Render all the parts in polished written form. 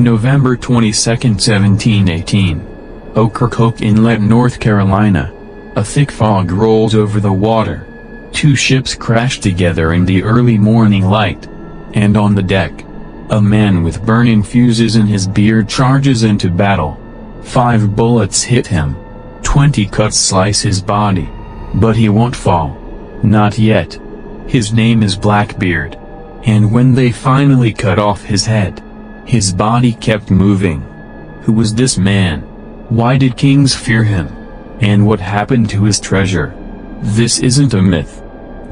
November 22, 1718. Ocracoke Inlet, North Carolina. A thick fog rolls over the water. Two ships crash together in the early morning light. And on the deck, a man with burning fuses in his beard charges into battle. 5 bullets hit him. 20 cuts slice his body. But he won't fall. Not yet. His name is Blackbeard. And when they finally cut off his head, his body kept moving. Who was this man? Why did kings fear him? And what happened to his treasure? This isn't a myth.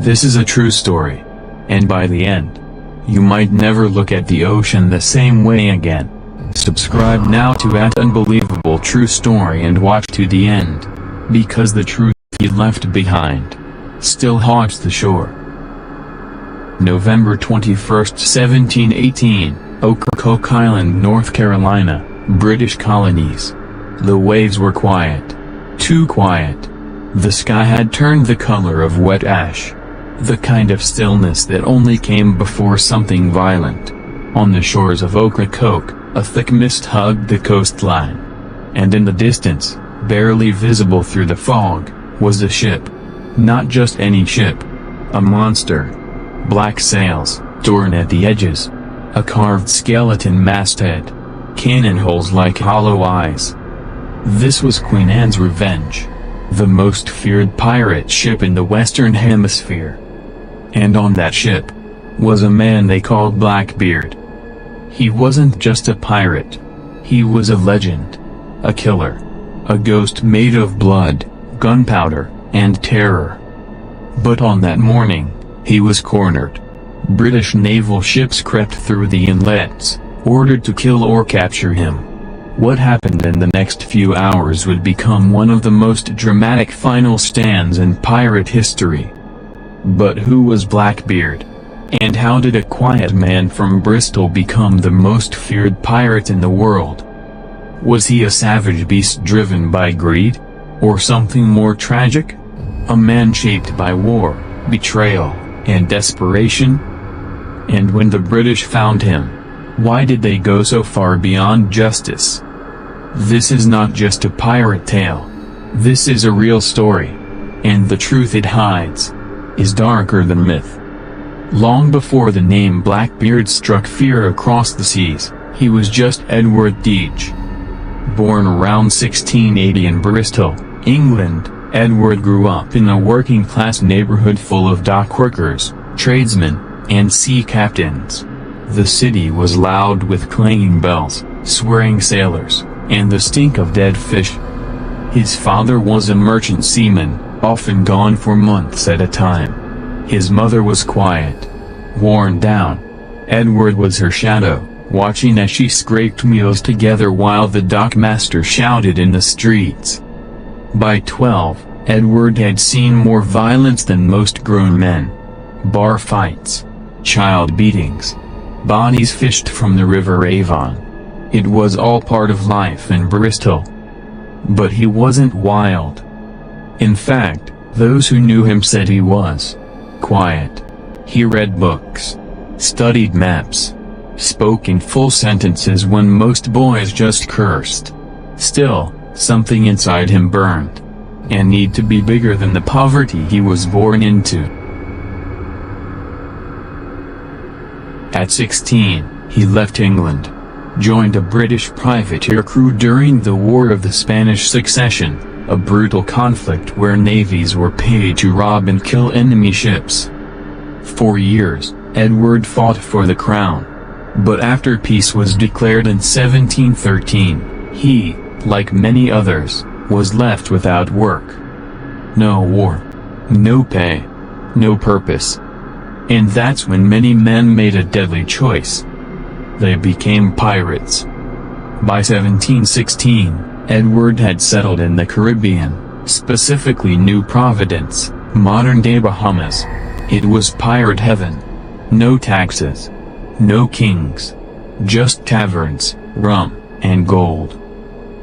This is a true story. And by the end, you might never look at the ocean the same way again. Subscribe now to @Unbelievable True Story and watch to the end. Because the truth he left behind still haunts the shore. November 21, 1718, Ocracoke Island, North Carolina, British colonies. The waves were quiet. Too quiet. The sky had turned the color of wet ash. The kind of stillness that only came before something violent. On the shores of Ocracoke, a thick mist hugged the coastline. And in the distance, barely visible through the fog, was a ship. Not just any ship. A monster. Black sails, torn at the edges. A carved skeleton masthead. Cannon holes like hollow eyes. This was Queen Anne's Revenge. The most feared pirate ship in the Western Hemisphere. And on that ship was a man they called Blackbeard. He wasn't just a pirate. He was a legend. A killer. A ghost made of blood, gunpowder, and terror. But on that morning, he was cornered. British naval ships crept through the inlets, ordered to kill or capture him. What happened in the next few hours would become one of the most dramatic final stands in pirate history. But who was Blackbeard? And how did a quiet man from Bristol become the most feared pirate in the world? Was he a savage beast driven by greed? Or something more tragic? A man shaped by war, betrayal, and desperation? And when the British found him, why did they go so far beyond justice? This is not just a pirate tale. This is a real story. And the truth it hides is darker than myth. Long before the name Blackbeard struck fear across the seas, he was just Edward Deach. Born around 1680 in Bristol, England, Edward grew up in a working-class neighborhood full of dock workers, tradesmen, and sea captains. The city was loud with clanging bells, swearing sailors, and the stink of dead fish. His father was a merchant seaman, often gone for months at a time. His mother was quiet, worn down. Edward was her shadow, watching as she scraped meals together while the dockmaster shouted in the streets. By 12, Edward had seen more violence than most grown men. Bar fights, child beatings, bodies fished from the River Avon. It was all part of life in Bristol. But he wasn't wild. In fact, those who knew him said he was quiet. He read books, studied maps, spoke in full sentences when most boys just cursed. Still, something inside him burned. And need to be bigger than the poverty he was born into. At 16, he left England, joined a British privateer crew during the War of the Spanish Succession, a brutal conflict where navies were paid to rob and kill enemy ships. For years, Edward fought for the crown. But after peace was declared in 1713, he, like many others, was left without work. No war. No pay. No purpose. And that's when many men made a deadly choice. They became pirates. By 1716, Edward had settled in the Caribbean, specifically New Providence, modern-day Bahamas. It was pirate heaven. No taxes. No kings. Just taverns, rum, and gold.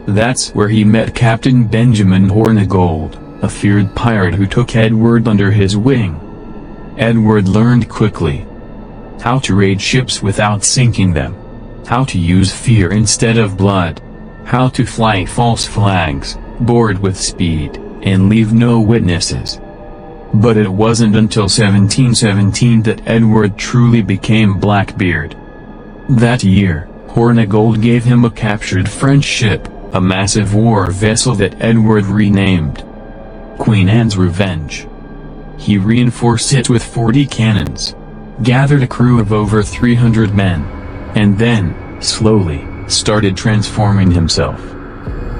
That's where he met Captain Benjamin Hornigold, a feared pirate who took Edward under his wing. Edward learned quickly how to raid ships without sinking them, how to use fear instead of blood, how to fly false flags, board with speed, and leave no witnesses. But it wasn't until 1717 that Edward truly became Blackbeard. That year, Hornigold gave him a captured French ship, a massive war vessel that Edward renamed Queen Anne's Revenge. He reinforced it with 40 cannons, gathered a crew of over 300 men, and then, slowly, started transforming himself.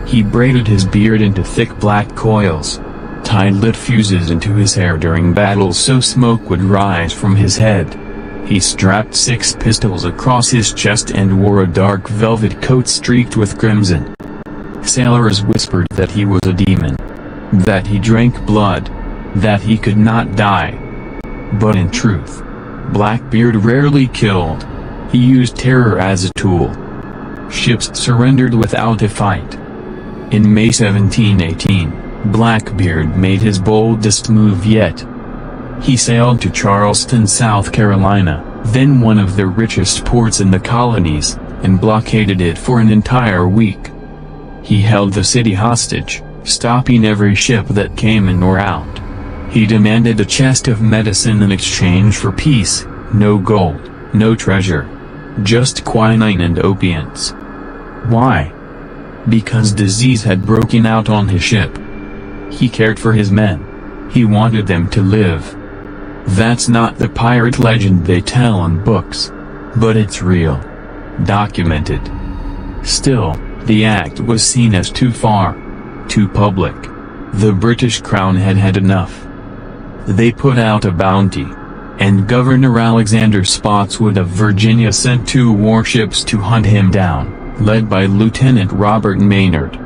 He braided his beard into thick black coils, tied lit fuses into his hair during battles so smoke would rise from his head. He strapped 6 pistols across his chest and wore a dark velvet coat streaked with crimson. Sailors whispered that he was a demon, that he drank blood, that he could not die. But in truth, Blackbeard rarely killed. He used terror as a tool. Ships surrendered without a fight. In May 1718, Blackbeard made his boldest move yet. He sailed to Charleston, South Carolina, then one of the richest ports in the colonies, and blockaded it for an entire week. He held the city hostage, stopping every ship that came in or out. He demanded a chest of medicine in exchange for peace, no gold, no treasure, just quinine and opiates. Why? Because disease had broken out on his ship. He cared for his men. He wanted them to live. That's not the pirate legend they tell in books, but it's real. Documented. Still, the act was seen as too far, too public. The British Crown had had enough. They put out a bounty, and Governor Alexander Spotswood of Virginia sent 2 warships to hunt him down, led by Lieutenant Robert Maynard.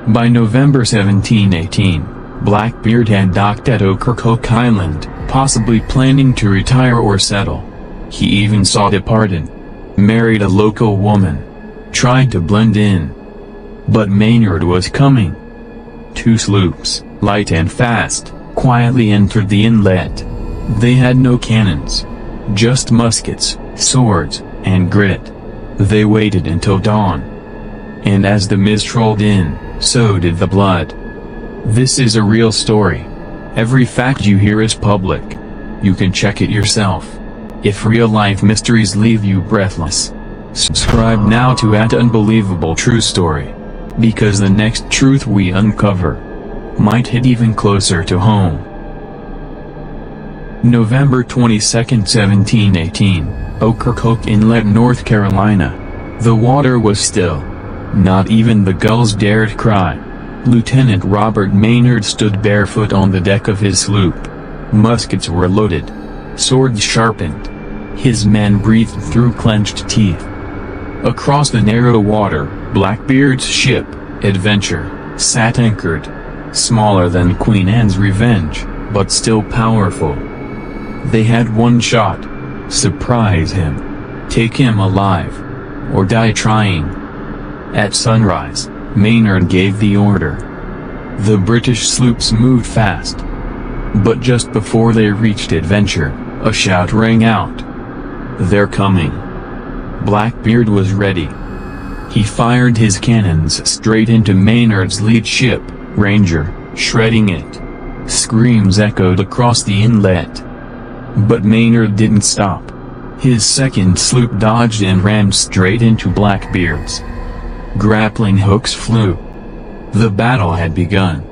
By November 1718, Blackbeard had docked at Ocracoke Island, possibly planning to retire or settle. He even sought a pardon, married a local woman, tried to blend in. But Maynard was coming. 2 sloops, light and fast, quietly entered the inlet. They had no cannons, just muskets, swords, and grit. They waited until dawn. And as the mist rolled in, so did the blood. This is a real story. Every fact you hear is public. You can check it yourself. If real-life mysteries leave you breathless, subscribe now to @Unbelievable True Story. Because the next truth we uncover might hit even closer to home. November 22, 1718, Ocracoke Inlet, North Carolina. The water was still. Not even the gulls dared cry. Lieutenant Robert Maynard stood barefoot on the deck of his sloop. Muskets were loaded. Swords sharpened. His men breathed through clenched teeth. Across the narrow water, Blackbeard's ship, Adventure, sat anchored. Smaller than Queen Anne's Revenge, but still powerful. They had one shot. Surprise him. Take him alive. Or die trying. At sunrise, Maynard gave the order. The British sloops moved fast. But just before they reached Adventure, a shout rang out. They're coming. Blackbeard was ready. He fired his cannons straight into Maynard's lead ship, Ranger, shredding it. Screams echoed across the inlet. But Maynard didn't stop. His second sloop dodged and rammed straight into Blackbeard's. Grappling hooks flew. The battle had begun.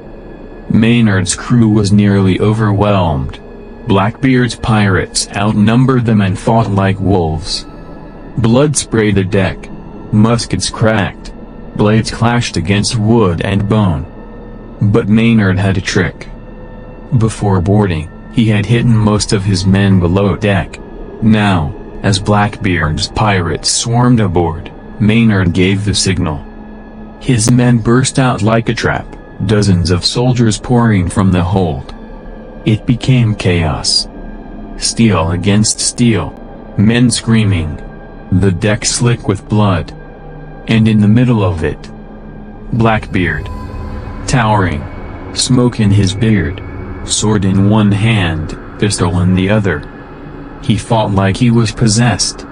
Maynard's crew was nearly overwhelmed. Blackbeard's pirates outnumbered them and fought like wolves. Blood sprayed the deck. Muskets cracked. Blades clashed against wood and bone. But Maynard had a trick. Before boarding, he had hidden most of his men below deck. Now, as Blackbeard's pirates swarmed aboard, Maynard gave the signal. His men burst out like a trap, dozens of soldiers pouring from the hold. It became chaos. Steel against steel. Men screaming. The deck slick with blood. And in the middle of it, Blackbeard. Towering. Smoke in his beard. Sword in one hand, pistol in the other. He fought like he was possessed.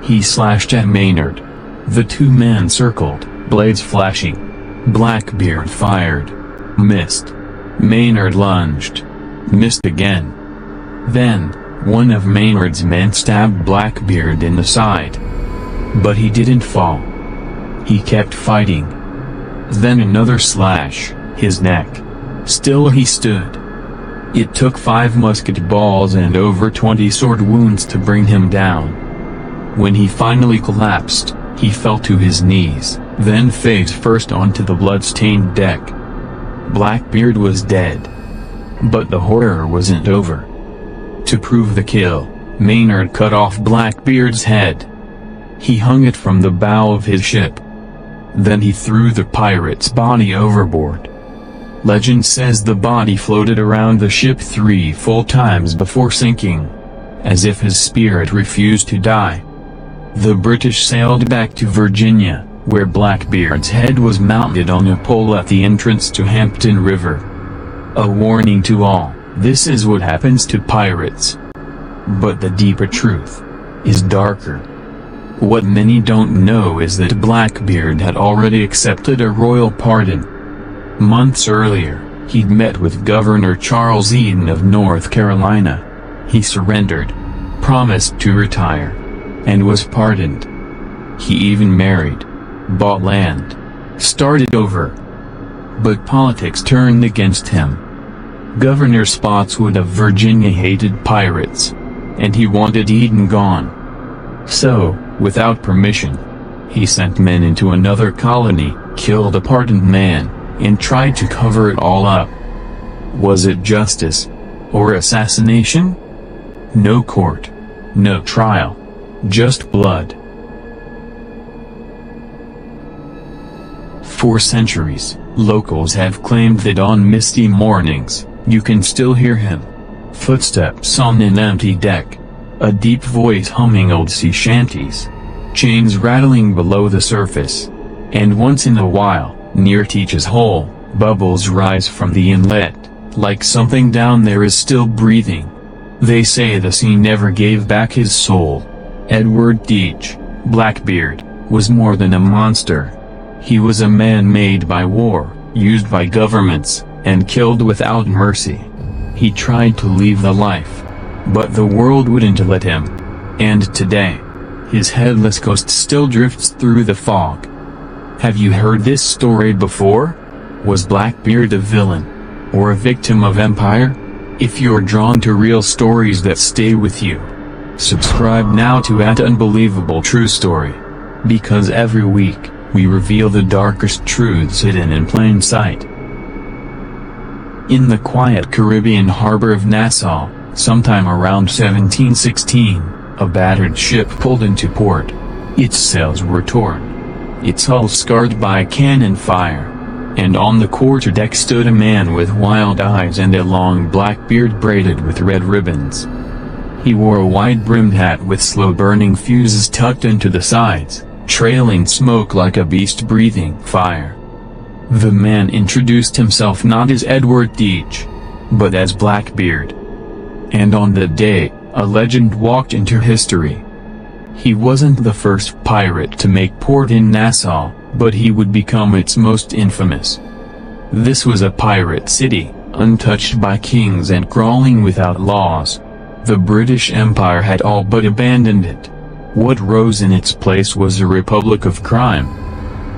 He slashed at Maynard. The two men circled, blades flashing. Blackbeard fired. Missed. Maynard lunged. Missed again. Then, one of Maynard's men stabbed Blackbeard in the side. But he didn't fall. He kept fighting. Then another slash, his neck. Still he stood. It took 5 musket balls and over 20 sword wounds to bring him down. When he finally collapsed, he fell to his knees, then face first onto the blood-stained deck. Blackbeard was dead. But the horror wasn't over. To prove the kill, Maynard cut off Blackbeard's head. He hung it from the bow of his ship. Then he threw the pirate's body overboard. Legend says the body floated around the ship 3 full times before sinking, as if his spirit refused to die. The British sailed back to Virginia, where Blackbeard's head was mounted on a pole at the entrance to Hampton River. A warning to all, this is what happens to pirates. But the deeper truth is darker. What many don't know is that Blackbeard had already accepted a royal pardon. Months earlier, he'd met with Governor Charles Eden of North Carolina. He surrendered, promised to retire, and was pardoned. He even married, bought land, started over. But politics turned against him. Governor Spotswood of Virginia hated pirates, and he wanted Eden gone. So, without permission, he sent men into another colony, killed a pardoned man, and tried to cover it all up. Was it justice? Or assassination? No court. No trial. Just blood. For centuries, locals have claimed that on misty mornings, you can still hear him. Footsteps on an empty deck. A deep voice humming old sea shanties. Chains rattling below the surface. And once in a while, near Teach's Hole, bubbles rise from the inlet, like something down there is still breathing. They say the sea never gave back his soul. Edward Teach, Blackbeard, was more than a monster. He was a man made by war, used by governments, and killed without mercy. He tried to leave the life, but the world wouldn't let him. And today, his headless ghost still drifts through the fog. Have you heard this story before? Was Blackbeard a villain? Or a victim of empire? If you're drawn to real stories that stay with you, subscribe now to @Unbelievable True Story. Because every week, we reveal the darkest truths hidden in plain sight. In the quiet Caribbean harbor of Nassau, sometime around 1716, a battered ship pulled into port. Its sails were torn, its hull scarred by cannon fire, and on the quarterdeck stood a man with wild eyes and a long black beard braided with red ribbons. He wore a wide-brimmed hat with slow-burning fuses tucked into the sides, trailing smoke like a beast breathing fire. The man introduced himself not as Edward Teach, but as Blackbeard. And on that day, a legend walked into history. He wasn't the first pirate to make port in Nassau, but he would become its most infamous. This was a pirate city, untouched by kings and crawling without laws. The British Empire had all but abandoned it. What rose in its place was a republic of crime.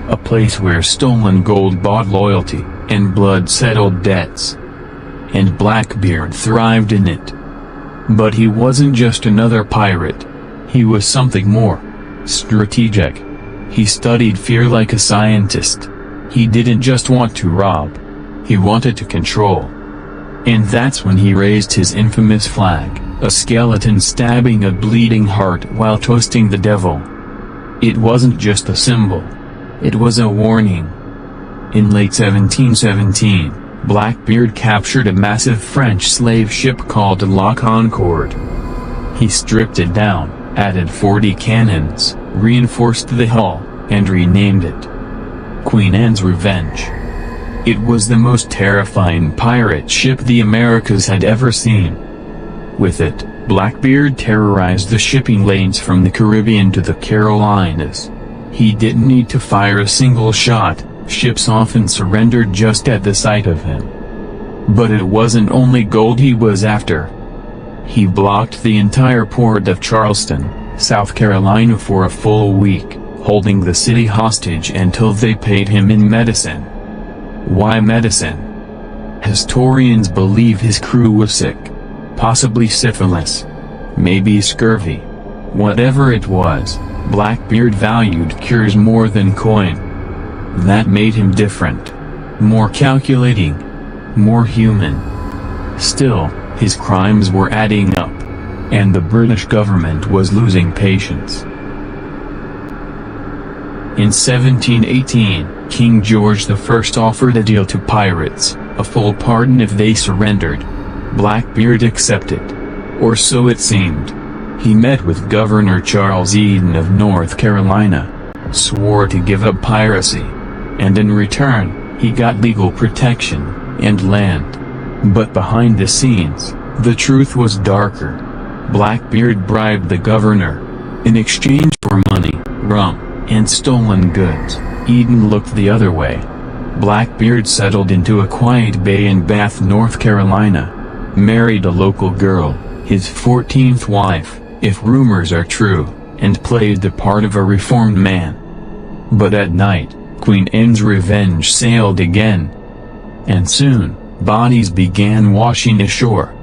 A place where stolen gold bought loyalty, and blood settled debts. And Blackbeard thrived in it. But he wasn't just another pirate. He was something more. Strategic. He studied fear like a scientist. He didn't just want to rob. He wanted to control. And that's when he raised his infamous flag, a skeleton stabbing a bleeding heart while toasting the devil. It wasn't just a symbol. It was a warning. In late 1717, Blackbeard captured a massive French slave ship called La Concorde. He stripped it down, added 40 cannons, reinforced the hull, and renamed it Queen Anne's Revenge. It was the most terrifying pirate ship the Americas had ever seen. With it, Blackbeard terrorized the shipping lanes from the Caribbean to the Carolinas. He didn't need to fire a single shot, ships often surrendered just at the sight of him. But it wasn't only gold he was after. He blocked the entire port of Charleston, South Carolina for a full week, holding the city hostage until they paid him in medicine. Why medicine? Historians believe his crew was sick. Possibly syphilis. Maybe scurvy. Whatever it was, Blackbeard valued cures more than coin. That made him different. More calculating. More human. Still, his crimes were adding up. And the British government was losing patience. In 1718, King George I offered a deal to pirates, a full pardon if they surrendered. Blackbeard accepted. Or so it seemed. He met with Governor Charles Eden of North Carolina, swore to give up piracy, and in return, he got legal protection and land. But behind the scenes, the truth was darker. Blackbeard bribed the governor. In exchange for money, rum, and stolen goods, Eden looked the other way. Blackbeard settled into a quiet bay in Bath, North Carolina. Married a local girl, his 14th wife, if rumors are true, and played the part of a reformed man. But at night, Queen Anne's revenge sailed again. And soon, bodies began washing ashore.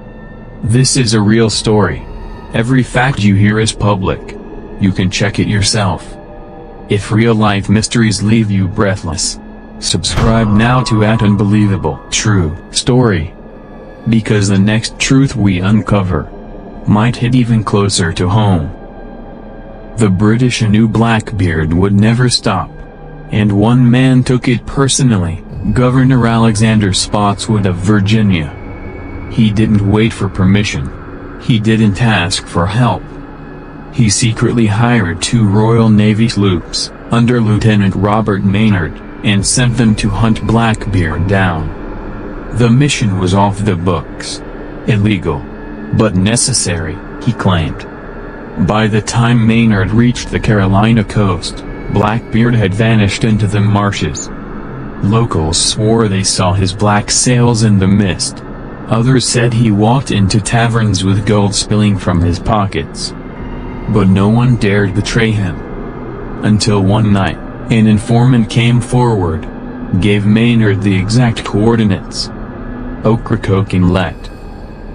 This is a real story. Every fact you hear is public. You can check it yourself. If real-life mysteries leave you breathless, subscribe now to @Unbelievable True Story. Because the next truth we uncover might hit even closer to home. The British knew Blackbeard would never stop. And one man took it personally, Governor Alexander Spotswood of Virginia. He didn't wait for permission. He didn't ask for help. He secretly hired 2 Royal Navy sloops, under Lieutenant Robert Maynard, and sent them to hunt Blackbeard down. The mission was off the books. Illegal. But necessary, he claimed. By the time Maynard reached the Carolina coast, Blackbeard had vanished into the marshes. Locals swore they saw his black sails in the mist. Others said he walked into taverns with gold spilling from his pockets. But no one dared betray him. Until one night, an informant came forward, gave Maynard the exact coordinates. Ocracoke Inlet.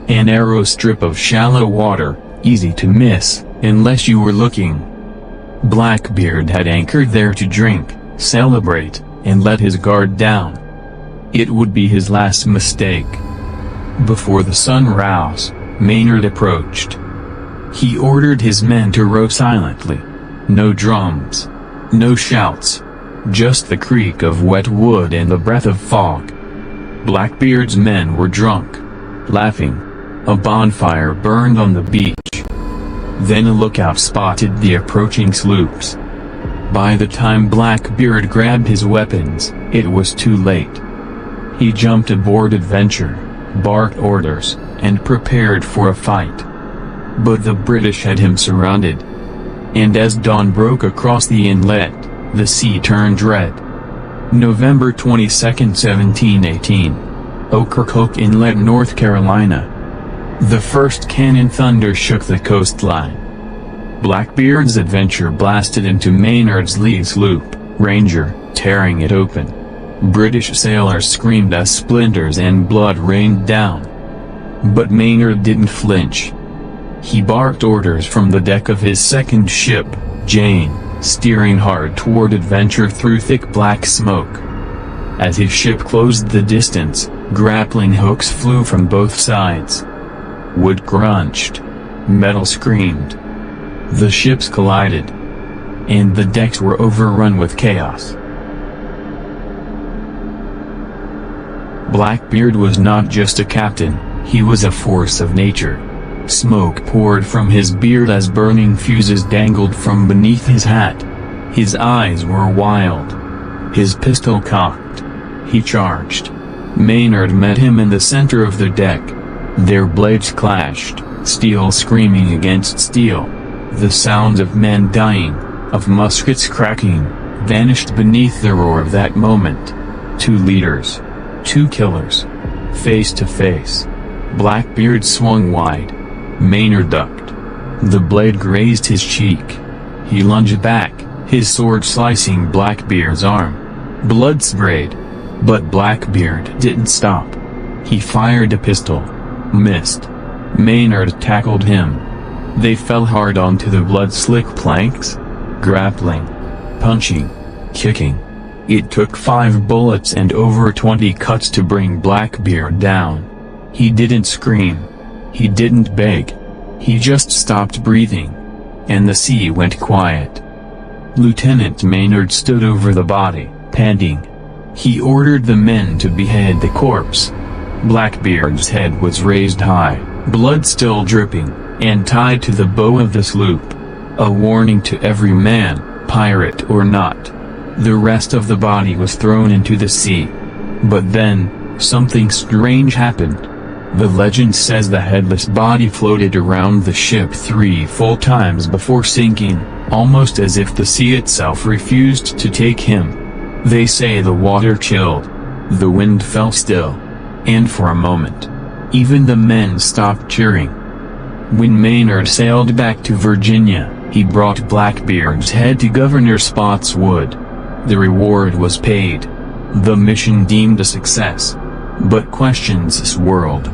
A narrow strip of shallow water, easy to miss, unless you were looking. Blackbeard had anchored there to drink, celebrate, and let his guard down. It would be his last mistake. Before the sun rose, Maynard approached. He ordered his men to row silently. No drums. No shouts. Just the creak of wet wood and the breath of fog. Blackbeard's men were drunk. Laughing. A bonfire burned on the beach. Then a lookout spotted the approaching sloops. By the time Blackbeard grabbed his weapons, it was too late. He jumped aboard Adventure, barked orders, and prepared for a fight. But the British had him surrounded. And as dawn broke across the inlet, the sea turned red. November 22, 1718. Ocracoke Inlet, North Carolina. The first cannon thunder shook the coastline. Blackbeard's Adventure blasted into Maynard's lee sloop, Ranger, tearing it open. British sailors screamed as splinters and blood rained down. But Maynard didn't flinch. He barked orders from the deck of his second ship, Jane, steering hard toward Adventure through thick black smoke. As his ship closed the distance, grappling hooks flew from both sides. Wood crunched. Metal screamed. The ships collided. And the decks were overrun with chaos. Blackbeard was not just a captain, he was a force of nature. Smoke poured from his beard as burning fuses dangled from beneath his hat. His eyes were wild. His pistol cocked. He charged. Maynard met him in the center of the deck. Their blades clashed. steel screaming against steel. The sounds of men dying, of muskets cracking, vanished beneath the roar of that moment. Two leaders. Two killers. Face to face. Blackbeard swung wide. Maynard ducked. The blade grazed his cheek. He lunged back, his sword slicing Blackbeard's arm. Blood sprayed. But Blackbeard didn't stop. He fired a pistol. Missed. Maynard tackled him. They fell hard onto the blood-slick planks. Grappling. Punching. Kicking. It took 5 bullets and over 20 cuts to bring Blackbeard down. He didn't scream. He didn't beg. He just stopped breathing. And the sea went quiet. Lieutenant Maynard stood over the body, panting. He ordered the men to behead the corpse. Blackbeard's head was raised high, blood still dripping, and tied to the bow of the sloop. A warning to every man, pirate or not. The rest of the body was thrown into the sea. But then, something strange happened. The legend says the headless body floated around the ship 3 full times before sinking, almost as if the sea itself refused to take him. They say the water chilled. The wind fell still. And for a moment, even the men stopped cheering. When Maynard sailed back to Virginia, he brought Blackbeard's head to Governor Spotswood. The reward was paid. The mission deemed a success. But questions swirled.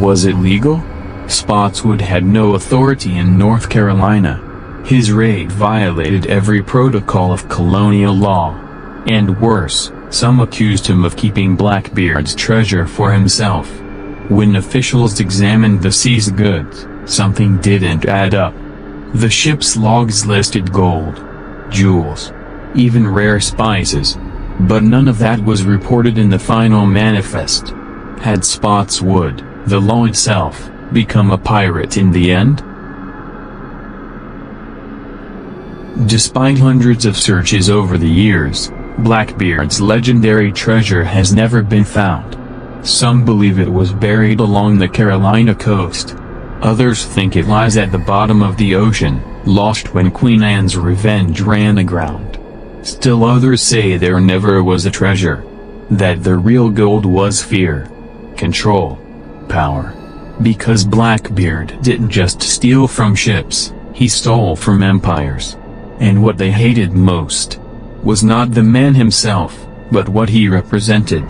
Was it legal? Spotswood had no authority in North Carolina. His raid violated every protocol of colonial law. And worse, some accused him of keeping Blackbeard's treasure for himself. When officials examined the seized goods, something didn't add up. The ship's logs listed gold, jewels, even rare spices. But none of that was reported in the final manifest. Had Spotswood, the law itself, become a pirate in the end? Despite hundreds of searches over the years, Blackbeard's legendary treasure has never been found. Some believe it was buried along the Carolina coast. Others think it lies at the bottom of the ocean, lost when Queen Anne's Revenge ran aground. Still others say there never was a treasure. That the real gold was fear, control, power. Because Blackbeard didn't just steal from ships, he stole from empires. And what they hated most was not the man himself, but what he represented.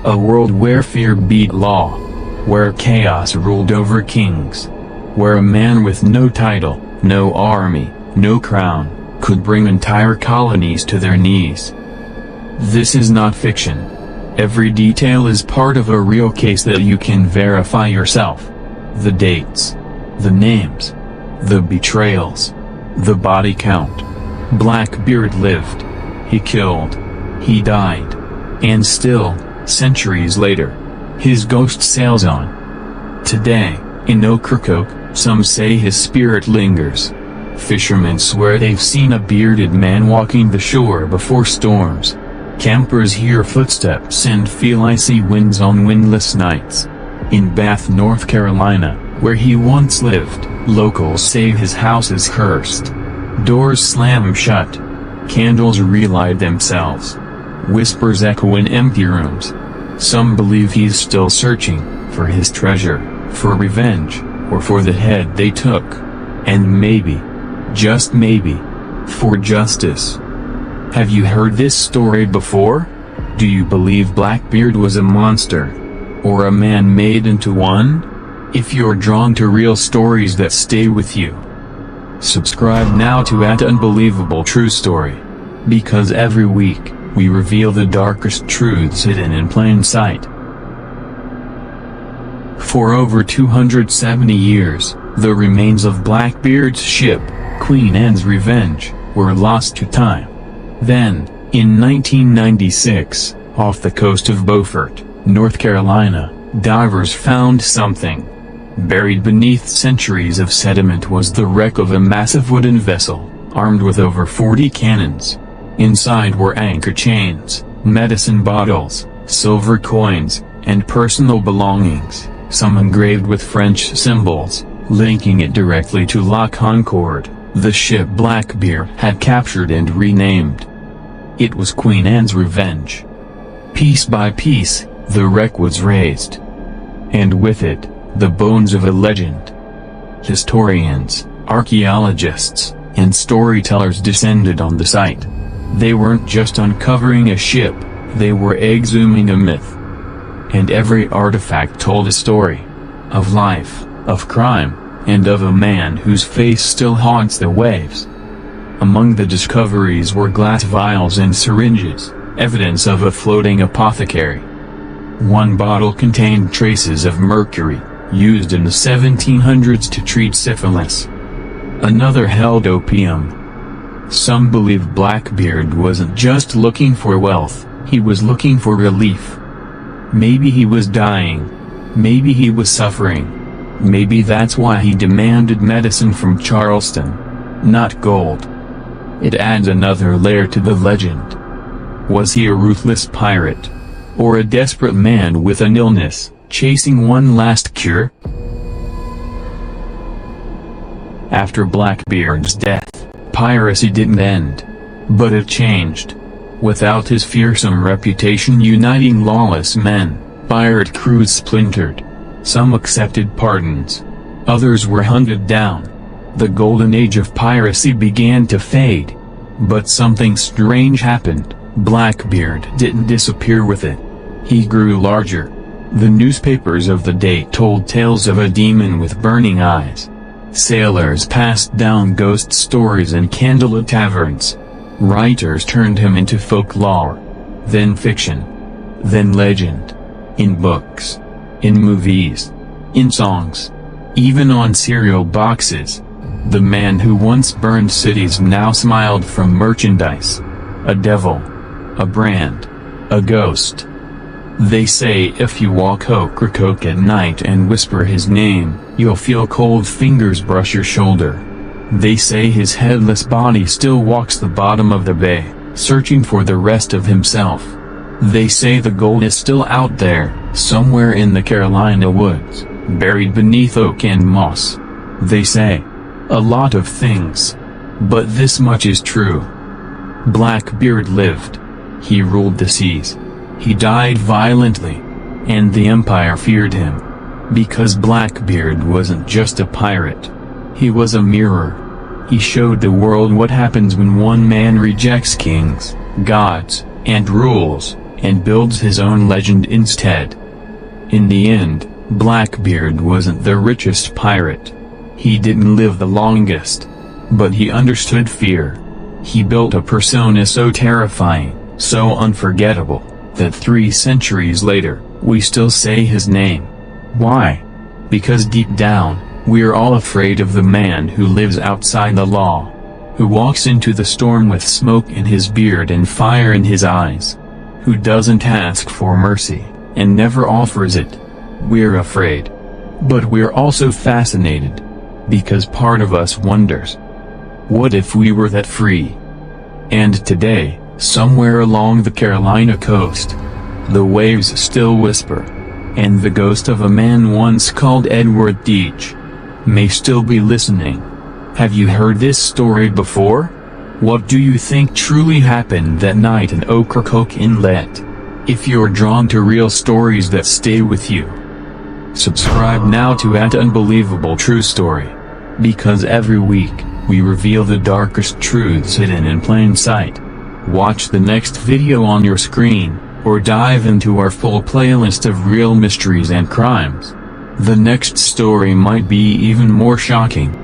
A world where fear beat law. Where chaos ruled over kings. Where a man with no title, no army, no crown, could bring entire colonies to their knees. This is not fiction. Every detail is part of a real case that you can verify yourself. The dates. The names. The betrayals. The body count. Blackbeard lived. He killed. He died. And still, centuries later, his ghost sails on. Today, in Ocracoke, some say his spirit lingers. Fishermen swear they've seen a bearded man walking the shore before storms. Campers hear footsteps and feel icy winds on windless nights. In Bath, North Carolina, where he once lived, locals say his house is cursed. Doors slam shut. Candles relight themselves. Whispers echo in empty rooms. Some believe he's still searching, for his treasure, for revenge, or for the head they took. And maybe, just maybe, for justice. Have you heard this story before? Do you believe Blackbeard was a monster? Or a man made into one? If you're drawn to real stories that stay with you, subscribe now to @Unbelievable True Story. Because every week, we reveal the darkest truths hidden in plain sight. For over 270 years, the remains of Blackbeard's ship, Queen Anne's Revenge, were lost to time. Then, in 1996, off the coast of Beaufort, North Carolina, divers found something. Buried beneath centuries of sediment was the wreck of a massive wooden vessel, armed with over 40 cannons. Inside were anchor chains, medicine bottles, silver coins, and personal belongings, some engraved with French symbols, linking it directly to La Concorde, the ship Blackbeard had captured and renamed. It was Queen Anne's revenge. Piece by piece, the wreck was raised. And with it, the bones of a legend. Historians, archaeologists, and storytellers descended on the site. They weren't just uncovering a ship, they were exhuming a myth. And every artifact told a story. Of life, of crime, and of a man whose face still haunts the waves. Among the discoveries were glass vials and syringes, evidence of a floating apothecary. One bottle contained traces of mercury, used in the 1700s to treat syphilis. Another held opium. Some believe Blackbeard wasn't just looking for wealth, he was looking for relief. Maybe he was dying. Maybe he was suffering. Maybe that's why he demanded medicine from Charleston. Not gold. It adds another layer to the legend. Was he a ruthless pirate? Or a desperate man with an illness, chasing one last cure? After Blackbeard's death, piracy didn't end. But it changed. Without his fearsome reputation uniting lawless men, pirate crews splintered. Some accepted pardons. Others were hunted down. The golden age of piracy began to fade. But something strange happened. Blackbeard didn't disappear with it. He grew larger. The newspapers of the day told tales of a demon with burning eyes. Sailors passed down ghost stories in candlelit taverns. Writers turned him into folklore. Then fiction. Then legend. In books. In movies. In songs. Even on cereal boxes. The man who once burned cities now smiled from merchandise. A devil. A brand. A ghost. They say if you walk Ocracoke at night and whisper his name, you'll feel cold fingers brush your shoulder. They say his headless body still walks the bottom of the bay, searching for the rest of himself. They say the gold is still out there, somewhere in the Carolina woods, buried beneath oak and moss. They say a lot of things. But this much is true. Blackbeard lived. He ruled the seas. He died violently. And the Empire feared him. Because Blackbeard wasn't just a pirate. He was a mirror. He showed the world what happens when one man rejects kings, gods, and rules, and builds his own legend instead. In the end, Blackbeard wasn't the richest pirate. He didn't live the longest. But he understood fear. He built a persona so terrifying, so unforgettable, that 3 centuries later, we still say his name. Why? Because deep down, we're all afraid of the man who lives outside the law. Who walks into the storm with smoke in his beard and fire in his eyes. Who doesn't ask for mercy, and never offers it. We're afraid. But we're also fascinated. Because part of us wonders. What if we were that free? And today, somewhere along the Carolina coast, the waves still whisper. And the ghost of a man once called Edward Deach may still be listening. Have you heard this story before? What do you think truly happened that night in Ocracoke Inlet? If you're drawn to real stories that stay with you, subscribe now to @Unbelievable True Story. Because every week, we reveal the darkest truths hidden in plain sight. Watch the next video on your screen, or dive into our full playlist of real mysteries and crimes. The next story might be even more shocking.